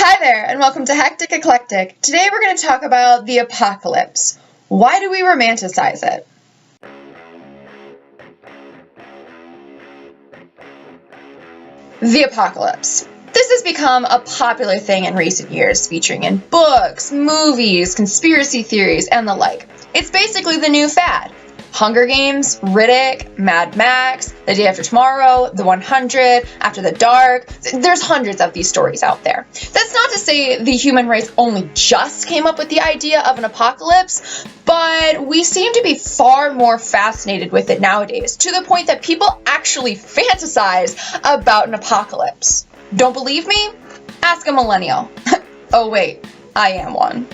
Hi there, and welcome to Hectic Eclectic. Today we're going to talk about the apocalypse. Why do we romanticize it? The apocalypse. This has become a popular thing in recent years, featuring in books, movies, conspiracy theories, and the like. It's basically the new fad. Hunger Games, Riddick, Mad Max, The Day After Tomorrow, The 100, After the Dark. There's hundreds of these stories out there. That's not to say the human race only just came up with the idea of an apocalypse, but we seem to be far more fascinated with it nowadays, to the point that people actually fantasize about an apocalypse. Don't believe me? Ask a millennial. Oh wait, I am one.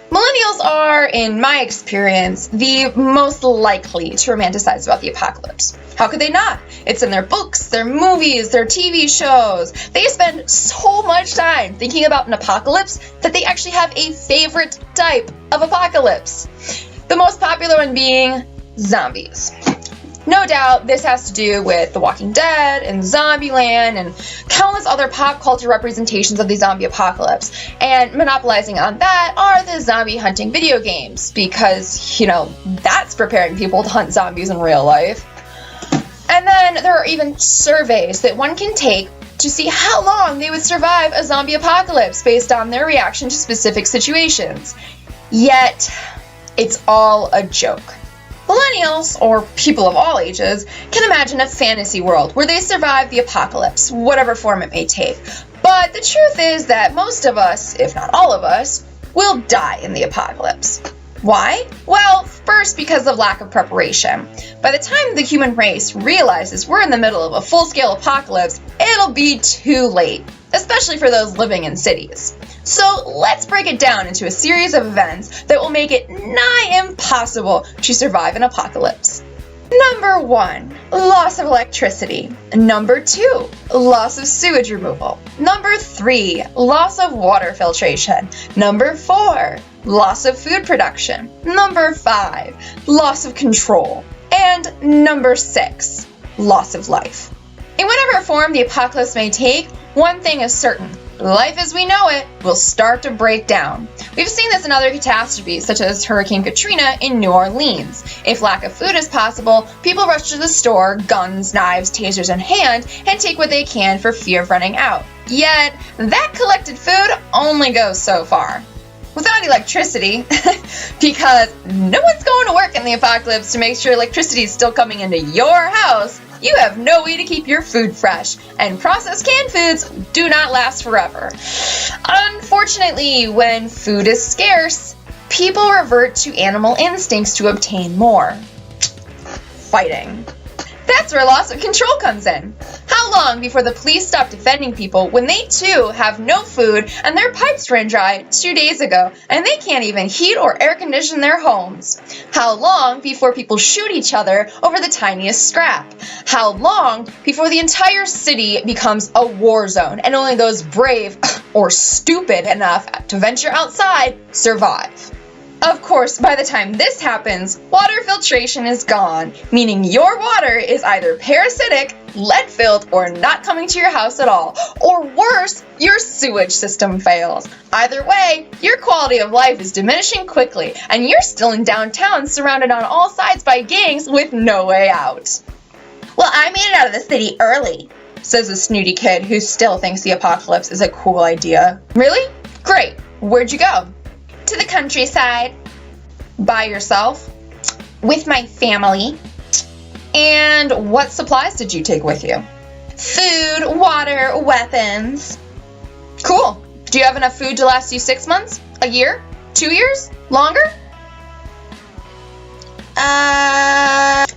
Millennials are, in my experience, the most likely to romanticize about the apocalypse. How could they not? It's in their books, their movies, their TV shows. They spend so much time thinking about an apocalypse that they actually have a favorite type of apocalypse. The most popular one being zombies. No doubt this has to do with The Walking Dead and Zombieland and countless other pop culture representations of the zombie apocalypse. And monopolizing on that are the zombie hunting video games because, that's preparing people to hunt zombies in real life. And then there are even surveys that one can take to see how long they would survive a zombie apocalypse based on their reaction to specific situations. Yet, it's all a joke. Millennials, or people of all ages, can imagine a fantasy world where they survive the apocalypse, whatever form it may take. But the truth is that most of us, if not all of us, will die in the apocalypse. Why? Well, first because of lack of preparation. By the time the human race realizes we're in the middle of a full-scale apocalypse, it'll be too late, especially for those living in cities. So let's break it down into a series of events that will make it nigh impossible to survive an apocalypse. Number 1, loss of electricity. Number 2, loss of sewage removal. Number 3, loss of water filtration. Number 4, loss of food production. Number 5, loss of control. And number 6, loss of life. In whatever form the apocalypse may take, one thing is certain. Life as we know it will start to break down. We've seen this in other catastrophes, such as Hurricane Katrina in New Orleans. If lack of food is possible, people rush to the store, guns, knives, tasers in hand, and take what they can for fear of running out. Yet, that collected food only goes so far. Without electricity, because no one's going to work in the apocalypse to make sure electricity is still coming into your house, you have no way to keep your food fresh, and processed canned foods do not last forever. Unfortunately, when food is scarce, people revert to animal instincts to obtain more. Fighting. That's where loss of control comes in. How long before the police stop defending people when they too have no food and their pipes ran dry 2 days ago and they can't even heat or air condition their homes? How long before people shoot each other over the tiniest scrap? How long before the entire city becomes a war zone and only those brave or stupid enough to venture outside survive? Of course, by the time this happens, water filtration is gone, meaning your water is either parasitic, lead-filled, or not coming to your house at all. Or worse, your sewage system fails. Either way, your quality of life is diminishing quickly, and you're still in downtown surrounded on all sides by gangs with no way out. Well, I made it out of the city early, says a snooty kid who still thinks the apocalypse is a cool idea. Really? Great. Where'd you go? To the countryside. By yourself? With my family. And what supplies did you take with you? Food, water, weapons. Cool. Do you have enough food to last you 6 months? A year? 2 years? Longer?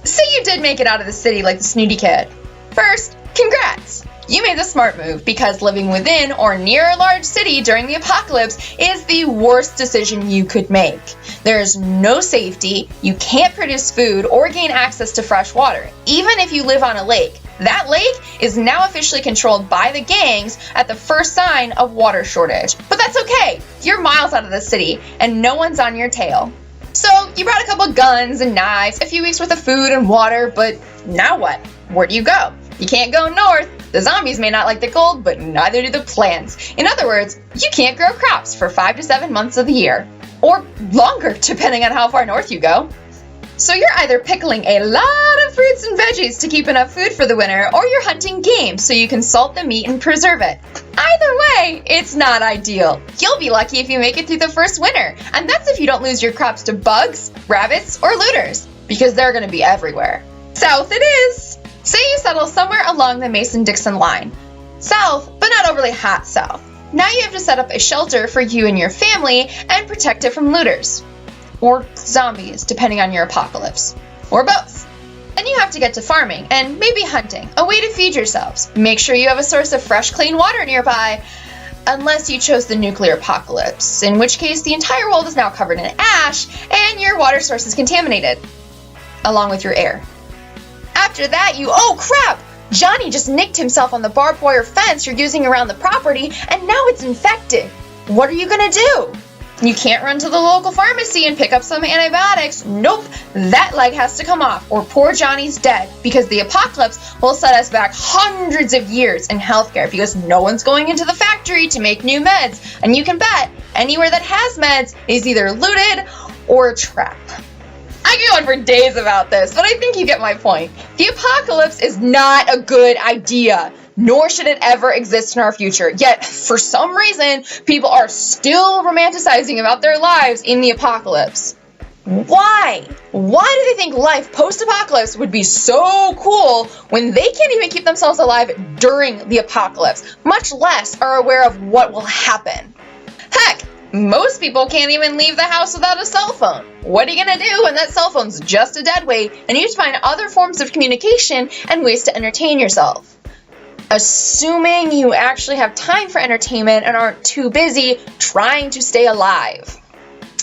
Say you did make it out of the city like the snooty kid. First, congrats! You made the smart move because living within or near a large city during the apocalypse is the worst decision you could make. There's no safety, you can't produce food or gain access to fresh water, even if you live on a lake. That lake is now officially controlled by the gangs at the first sign of water shortage. But that's okay, you're miles out of the city and no one's on your tail. So you brought a couple guns and knives, a few weeks worth of food and water, but now what? Where do you go? You can't go north. The zombies may not like the cold, but neither do the plants. In other words, you can't grow crops for 5 to 7 months of the year. Or longer, depending on how far north you go. So you're either pickling a lot of fruits and veggies to keep enough food for the winter, or you're hunting game so you can salt the meat and preserve it. Either way, it's not ideal. You'll be lucky if you make it through the first winter, and that's if you don't lose your crops to bugs, rabbits, or looters, because they're going to be everywhere. South it is! Say you settle somewhere along the Mason-Dixon line. South, but not overly hot south. Now you have to set up a shelter for you and your family and protect it from looters. Or zombies, depending on your apocalypse. Or both. Then you have to get to farming and maybe hunting, a way to feed yourselves. Make sure you have a source of fresh, clean water nearby, unless you chose the nuclear apocalypse, in which case the entire world is now covered in ash and your water source is contaminated, along with your air. After that, oh crap! Johnny just nicked himself on the barbed wire fence you're using around the property, and now it's infected. What are you gonna do? You can't run to the local pharmacy and pick up some antibiotics. Nope, that leg has to come off, or poor Johnny's dead, because the apocalypse will set us back hundreds of years in healthcare, because no one's going into the factory to make new meds, and you can bet anywhere that has meds is either looted or a trap. I could go on for days about this, but I think you get my point. The apocalypse is not a good idea, nor should it ever exist in our future. Yet, for some reason, people are still romanticizing about their lives in the apocalypse. Why? Why do they think life post-apocalypse would be so cool when they can't even keep themselves alive during the apocalypse, much less are aware of what will happen? Heck, most people can't even leave the house without a cell phone. What are you gonna do when that cell phone's just a dead weight and you need to find other forms of communication and ways to entertain yourself? Assuming you actually have time for entertainment and aren't too busy trying to stay alive.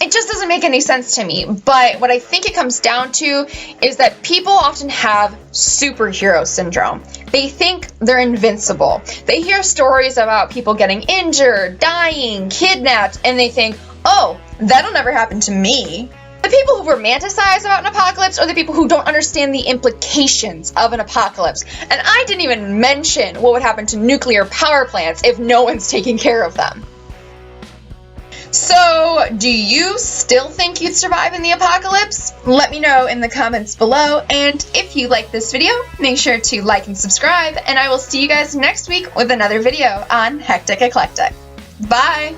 It just doesn't make any sense to me, but what I think it comes down to is that people often have superhero syndrome. They think they're invincible. They hear stories about people getting injured, dying, kidnapped, and they think, oh, that'll never happen to me. The people who romanticize about an apocalypse are the people who don't understand the implications of an apocalypse. And I didn't even mention what would happen to nuclear power plants if no one's taking care of them. So, do you still think you'd survive in the apocalypse? Let me know in the comments below, and if you like this video, make sure to like and subscribe, and I will see you guys next week with another video on Hectic Eclectic. Bye!